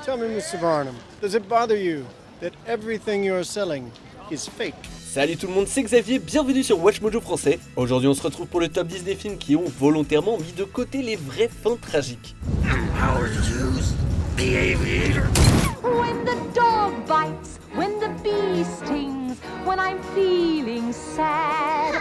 Tell me, Mr. Barnum, does it bother you that everything you're selling is fake? Salut tout le monde, c'est Xavier, bienvenue sur Watch Mojo français. Aujourd'hui on se retrouve pour le top 10 des films qui ont volontairement mis de côté les vraies fins tragiques. When the dog bites, when the bee stings, when I'm feeling sad.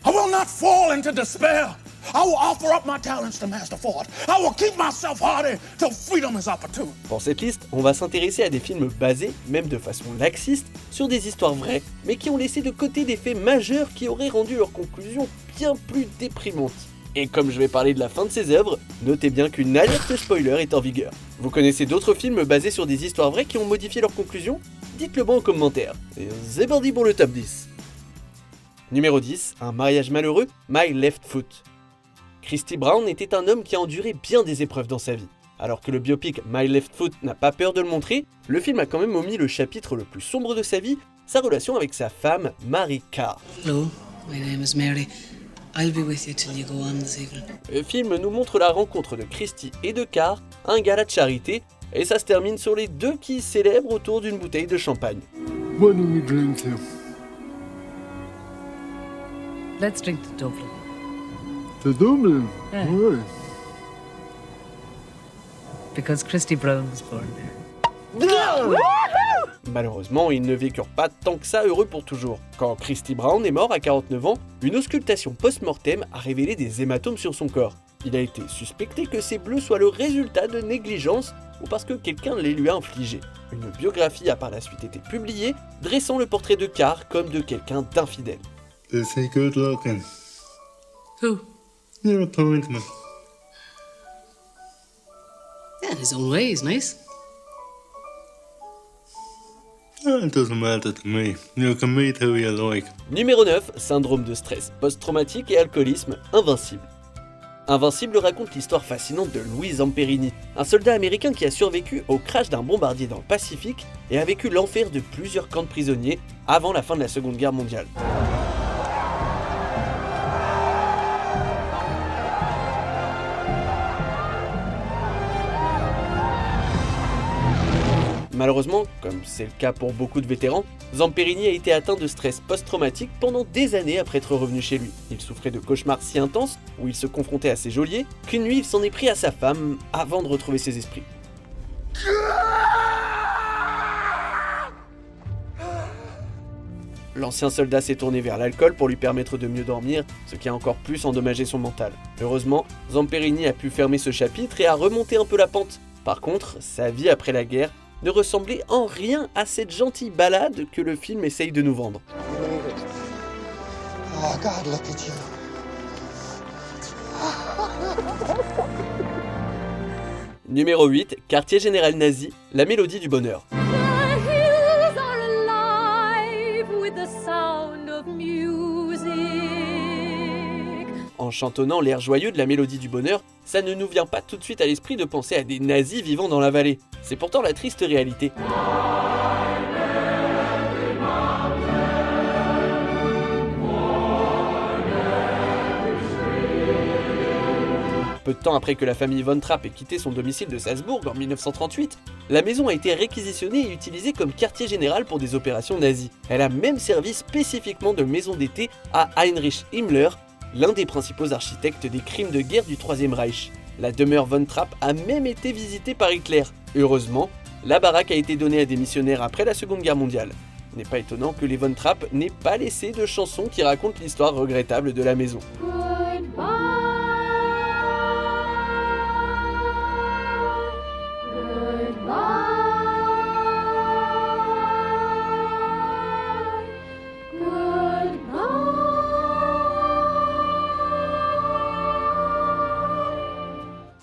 I will not fall into despair. I will offer up my talents to Master Ford. I will keep myself hardy till freedom is opportune. Pour cette liste, on va s'intéresser à des films basés, même de façon laxiste, sur des histoires vraies, mais qui ont laissé de côté des faits majeurs qui auraient rendu leur conclusion bien plus déprimante. Et comme je vais parler de la fin de ces œuvres, notez bien qu'une alerte spoiler est en vigueur. Vous connaissez d'autres films basés sur des histoires vraies qui ont modifié leur conclusion? Dites-le moi en commentaire. Et c'est parti pour le top 10. Numéro 10, Un mariage malheureux, My Left Foot. Christy Brown était un homme qui a enduré bien des épreuves dans sa vie. Alors que le biopic My Left Foot n'a pas peur de le montrer, le film a quand même omis le chapitre le plus sombre de sa vie, sa relation avec sa femme, Mary Carr. Hello, my name is Mary. I'll be with you till you go on this evening. Le film nous montre la rencontre de Christy et de Carr, un gala de charité, et ça se termine sur les deux qui célèbrent autour d'une bouteille de champagne. What do we drink to? Let's drink to Dublin. To Dublin? Yeah. Why? Because Christy Brown was born there. Malheureusement, ils ne vécurent pas tant que ça heureux pour toujours. Quand Christy Brown est mort à 49 ans, une auscultation post-mortem a révélé des hématomes sur son corps. Il a été suspecté que ces bleus soient le résultat de négligence ou parce que quelqu'un les lui a infligés. Une biographie a par la suite été publiée, dressant le portrait de Carr comme de quelqu'un d'infidèle. Is he good looking? Who? Your appointment. Yeah, in his own way, he's nice. It doesn't matter to me. You can meet who you like. Numéro 9, syndrome de stress post-traumatique et alcoolisme, Invincible. Invincible raconte l'histoire fascinante de Louis Zamperini, un soldat américain qui a survécu au crash d'un bombardier dans le Pacifique et a vécu l'enfer de plusieurs camps de prisonniers avant la fin de la Seconde Guerre mondiale. Malheureusement, comme c'est le cas pour beaucoup de vétérans, Zamperini a été atteint de stress post-traumatique pendant des années après être revenu chez lui. Il souffrait de cauchemars si intenses, où il se confrontait à ses geôliers, qu'une nuit il s'en est pris à sa femme avant de retrouver ses esprits. L'ancien soldat s'est tourné vers l'alcool pour lui permettre de mieux dormir, ce qui a encore plus endommagé son mental. Heureusement, Zamperini a pu fermer ce chapitre et a remonté un peu la pente. Par contre, sa vie après la guerre ne ressemblait en rien à cette gentille balade que le film essaye de nous vendre. Oh, God, look at you. Numéro 8, Quartier général nazi, La mélodie du bonheur. The hills are alive with the sound of music. En chantonnant l'air joyeux de La mélodie du bonheur, ça ne nous vient pas tout de suite à l'esprit de penser à des nazis vivant dans la vallée. C'est pourtant la triste réalité. Peu de temps après que la famille Von Trapp ait quitté son domicile de Salzbourg en 1938, la maison a été réquisitionnée et utilisée comme quartier général pour des opérations nazies. Elle a même servi spécifiquement de maison d'été à Heinrich Himmler, l'un des principaux architectes des crimes de guerre du Troisième Reich. La demeure Von Trapp a même été visitée par Hitler. Heureusement, la baraque a été donnée à des missionnaires après la Seconde Guerre mondiale. Il n'est pas étonnant que les Von Trapp n'aient pas laissé de chansons qui racontent l'histoire regrettable de la maison.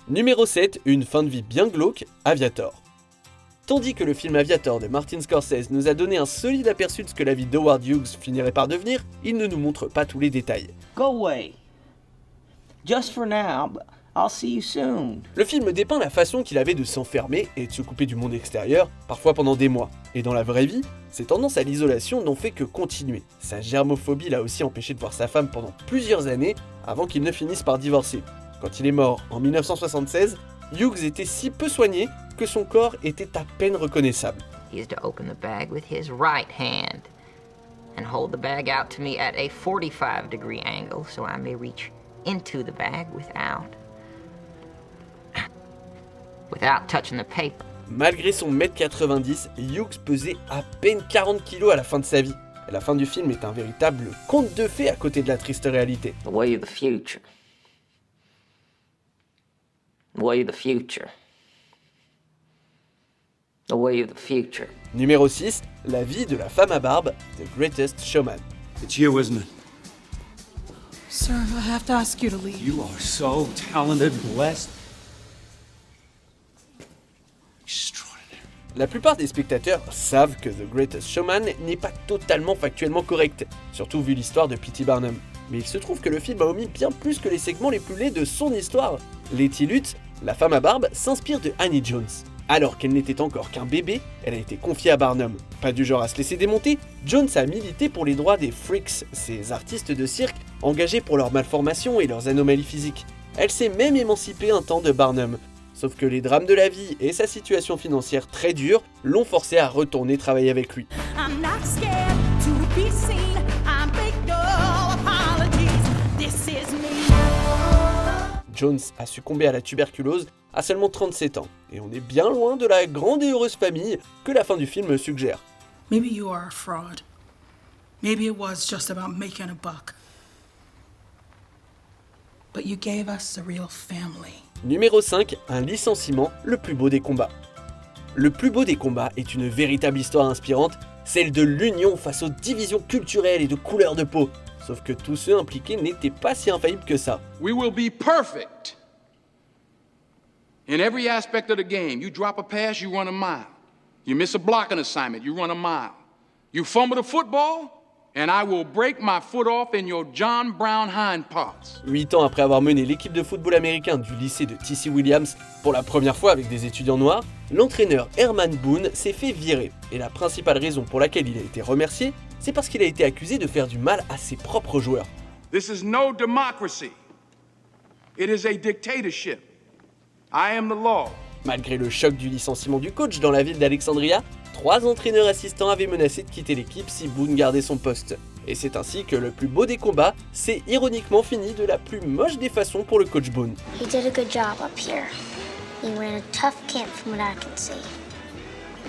Numéro 7, une fin de vie bien glauque, Aviator. Tandis que le film Aviator de Martin Scorsese nous a donné un solide aperçu de ce que la vie d'Howard Hughes finirait par devenir, il ne nous montre pas tous les détails. Go away. Just for now, but I'll see you soon. Le film dépeint la façon qu'il avait de s'enfermer et de se couper du monde extérieur, parfois pendant des mois. Et dans la vraie vie, ses tendances à l'isolation n'ont fait que continuer. Sa germophobie l'a aussi empêché de voir sa femme pendant plusieurs années avant qu'ils ne finissent par divorcer. Quand il est mort en 1976, Hughes était si peu soigné que son corps était à peine reconnaissable. He is to open the bag with his right hand and hold the bag out to me at a 45-degree angle so I may reach into the bag without touching the paper. Malgré son 1m90, Hughes pesait à peine 40 kg à la fin de sa vie. Et la fin du film est un véritable conte de fées à côté de la triste réalité. The way of the future. The way of the future. The way of the future. Numéro 6, la vie de la femme à barbe, The Greatest Showman. It's you, isn't it? Sir, I have to ask you to leave. You are so talented, blessed. Extraordinary. La plupart des spectateurs savent que The Greatest Showman n'est pas totalement factuellement correct, surtout vu l'histoire de P.T. Barnum. Mais il se trouve que le film a omis bien plus que les segments les plus laids de son histoire. Letty Lutz, la femme à barbe, s'inspire de Annie Jones. Alors qu'elle n'était encore qu'un bébé, elle a été confiée à Barnum. Pas du genre à se laisser démonter, Jones a milité pour les droits des freaks, ces artistes de cirque engagés pour leurs malformations et leurs anomalies physiques. Elle s'est même émancipée un temps de Barnum. Sauf que les drames de la vie et sa situation financière très dure l'ont forcé à retourner travailler avec lui. Jones a succombé à la tuberculose à seulement 37 ans, et on est bien loin de la grande et heureuse famille que la fin du film suggère. Maybe you are a fraud. Maybe it was just about making a buck. But you gave us a real family. Numéro 5, un licenciement, le plus beau des combats. Le plus beau des combats est une véritable histoire inspirante, celle de l'union face aux divisions culturelles et de couleurs de peau. Sauf que tous ceux impliqués n'étaient pas si infaillibles que ça. We will be perfect in every aspect of the game. You drop a pass, you run a mile. You miss a blocking assignment, you run a mile. You fumble the football, and I will break my foot off in your John Brown hind parts. 8 ans après avoir mené l'équipe de football américain du lycée de T.C. Williams pour la première fois avec des étudiants noirs, l'entraîneur Herman Boone s'est fait virer. Et la principale raison pour laquelle il a été remercié, c'est parce qu'il a été accusé de faire du mal à ses propres joueurs. This is no democracy. It is a dictatorship. I am the law. Malgré le choc du licenciement du coach dans la ville d'Alexandria, 3 entraîneurs assistants avaient menacé de quitter l'équipe si Boone gardait son poste. Et c'est ainsi que le plus beau des combats s'est ironiquement fini de la plus moche des façons pour le coach Boone. He did a good job up here. He ran a tough camp from what I can see.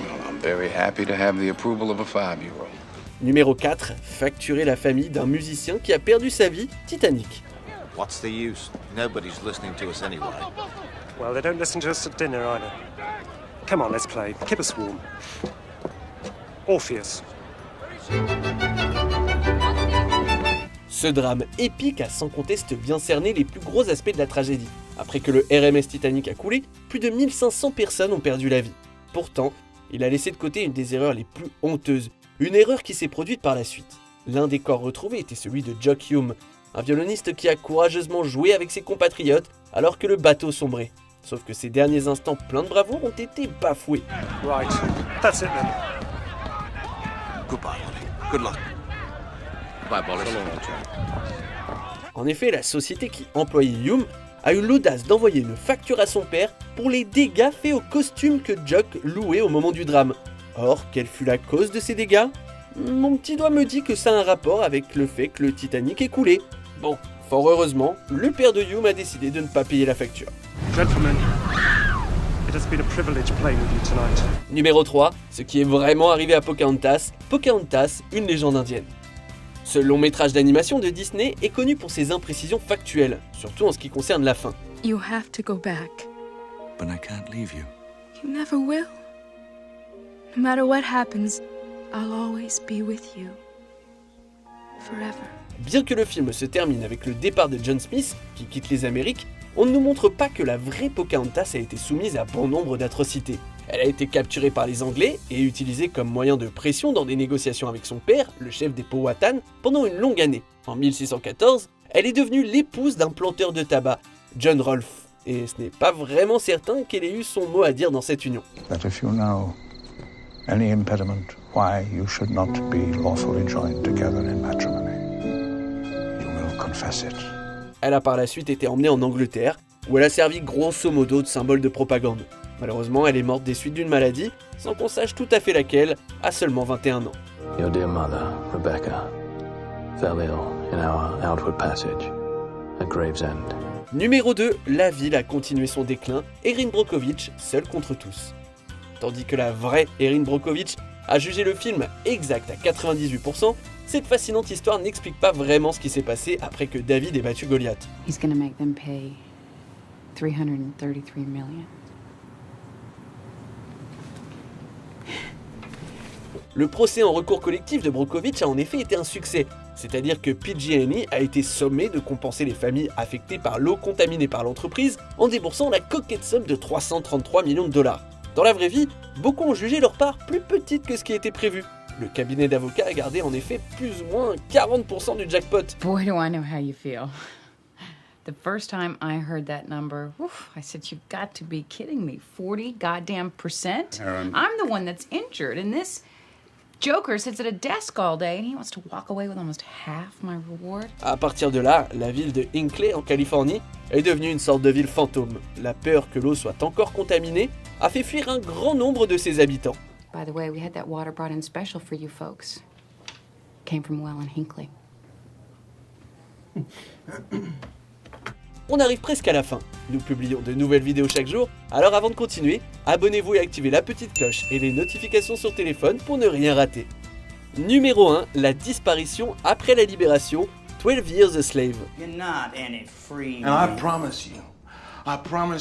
Well, I'm very happy to have the approval of a 5-year-old. Numéro 4, facturer la famille d'un musicien qui a perdu sa vie, Titanic. What's the use? Nobody's listening to us anyway. Well, they don't listen to us at dinner either. Come on, let's play. Keep us warm. Orpheus. Ce drame épique a sans conteste bien cerné les plus gros aspects de la tragédie. Après que le RMS Titanic a coulé, plus de 1500 personnes ont perdu la vie. Pourtant, il a laissé de côté une des erreurs les plus honteuses, une erreur qui s'est produite par la suite. L'un des corps retrouvés était celui de Jock Hume, un violoniste qui a courageusement joué avec ses compatriotes alors que le bateau sombrait. Sauf que ses derniers instants pleins de bravoure ont été bafoués. Right, that's it then. Goodbye, Ollie. Good luck. Bye, Bolly. En effet, la société qui employait Hume a eu l'audace d'envoyer une facture à son père pour les dégâts faits au costume que Jock louait au moment du drame. Or, quelle fut la cause de ces dégâts ? Mon petit doigt me dit que ça a un rapport avec le fait que le Titanic est coulé. Bon, fort heureusement, le père de Hume a décidé de ne pas payer la facture. Gentlemen, it has been a privilege playing with you tonight. Numéro 3, ce qui est vraiment arrivé à Pocahontas, Pocahontas, une légende indienne. Ce long métrage d'animation de Disney est connu pour ses imprécisions factuelles, surtout en ce qui concerne la fin. You have to go back. But I can't leave you. You never will. No matter what happens, I'll always be with you. Forever. Bien que le film se termine avec le départ de John Smith, qui quitte les Amériques, on ne nous montre pas que la vraie Pocahontas a été soumise à bon nombre d'atrocités. Elle a été capturée par les Anglais et utilisée comme moyen de pression dans des négociations avec son père, le chef des Powhatan, pendant une longue année. En 1614, elle est devenue l'épouse d'un planteur de tabac, John Rolfe, et ce n'est pas vraiment certain qu'elle ait eu son mot à dire dans cette union. That if you know any impediment why you should not be lawfully joined together in matrimony, you will confess it. Elle a par la suite été emmenée en Angleterre, où elle a servi grosso modo de symbole de propagande. Malheureusement, elle est morte des suites d'une maladie, sans qu'on sache tout à fait laquelle, à seulement 21 ans. Your dear mother, Rebecca, fell ill in our outward passage at Gravesend. Numéro 2, la ville a continué son déclin, Erin Brockovich, seule contre tous. Tandis que la vraie Erin Brockovich a jugé le film exact à 98%, cette fascinante histoire n'explique pas vraiment ce qui s'est passé après que David ait battu Goliath. He's gonna make them pay $333 million. Le procès en recours collectif de Brockovich a en effet été un succès, c'est-à-dire que PG&E a été sommé de compenser les familles affectées par l'eau contaminée par l'entreprise en déboursant la coquette somme de 333 millions de dollars. Dans la vraie vie, beaucoup ont jugé leur part plus petite que ce qui était prévu. Le cabinet d'avocats a gardé en effet plus ou moins 40% du jackpot. Boy, do I know how you feel. The first time I heard that number, I said, you've got to be kidding me. 40 goddamn %? Aaron. I'm the one that's injured, and this Joker sits at a desk all day, and he wants to walk away with almost half my reward. À partir de là, la ville de Hinckley en Californie est devenue une sorte de ville fantôme. La peur que l'eau soit encore contaminée a fait fuir un grand nombre de ses habitants. By the way, we had that water brought in special for you folks. Came from well in Hinckley. On arrive presque à la fin. Nous publions de nouvelles vidéos chaque jour, alors avant de continuer, abonnez-vous et activez la petite cloche et les notifications sur téléphone pour ne rien rater. Numéro 1, la disparition après la libération, 12 Years a Slave. You're not any free. And I promise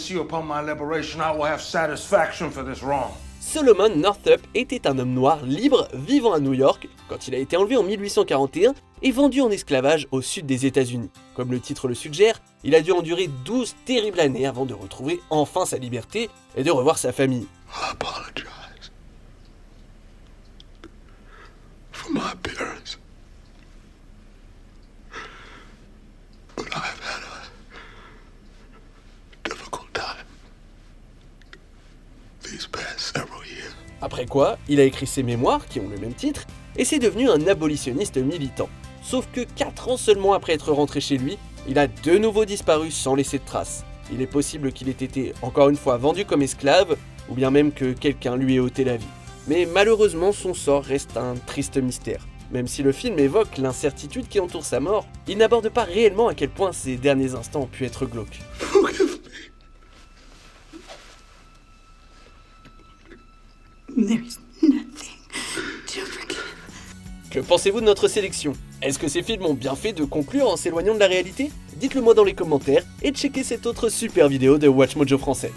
you upon my liberation, I will have satisfaction for this wrong. Solomon Northup était un homme noir libre vivant à New York quand il a été enlevé en 1841 et vendu en esclavage au sud des États-Unis. Comme le titre le suggère, il a dû endurer 12 terribles années avant de retrouver enfin sa liberté et de revoir sa famille. I apologize for my appearance, but I've had a difficult time these past several years. Après quoi, il a écrit ses mémoires, qui ont le même titre, et c'est devenu un abolitionniste militant. Sauf que 4 ans seulement après être rentré chez lui, il a de nouveau disparu sans laisser de traces. Il est possible qu'il ait été encore une fois vendu comme esclave, ou bien même que quelqu'un lui ait ôté la vie. Mais malheureusement, son sort reste un triste mystère. Même si le film évoque l'incertitude qui entoure sa mort, il n'aborde pas réellement à quel point ses derniers instants ont pu être glauques. There's nothing to forgive. Que pensez-vous de notre sélection? Est-ce que ces films ont bien fait de conclure en s'éloignant de la réalité? Dites-le moi dans les commentaires et checkez cette autre super vidéo de Watch Mojo français.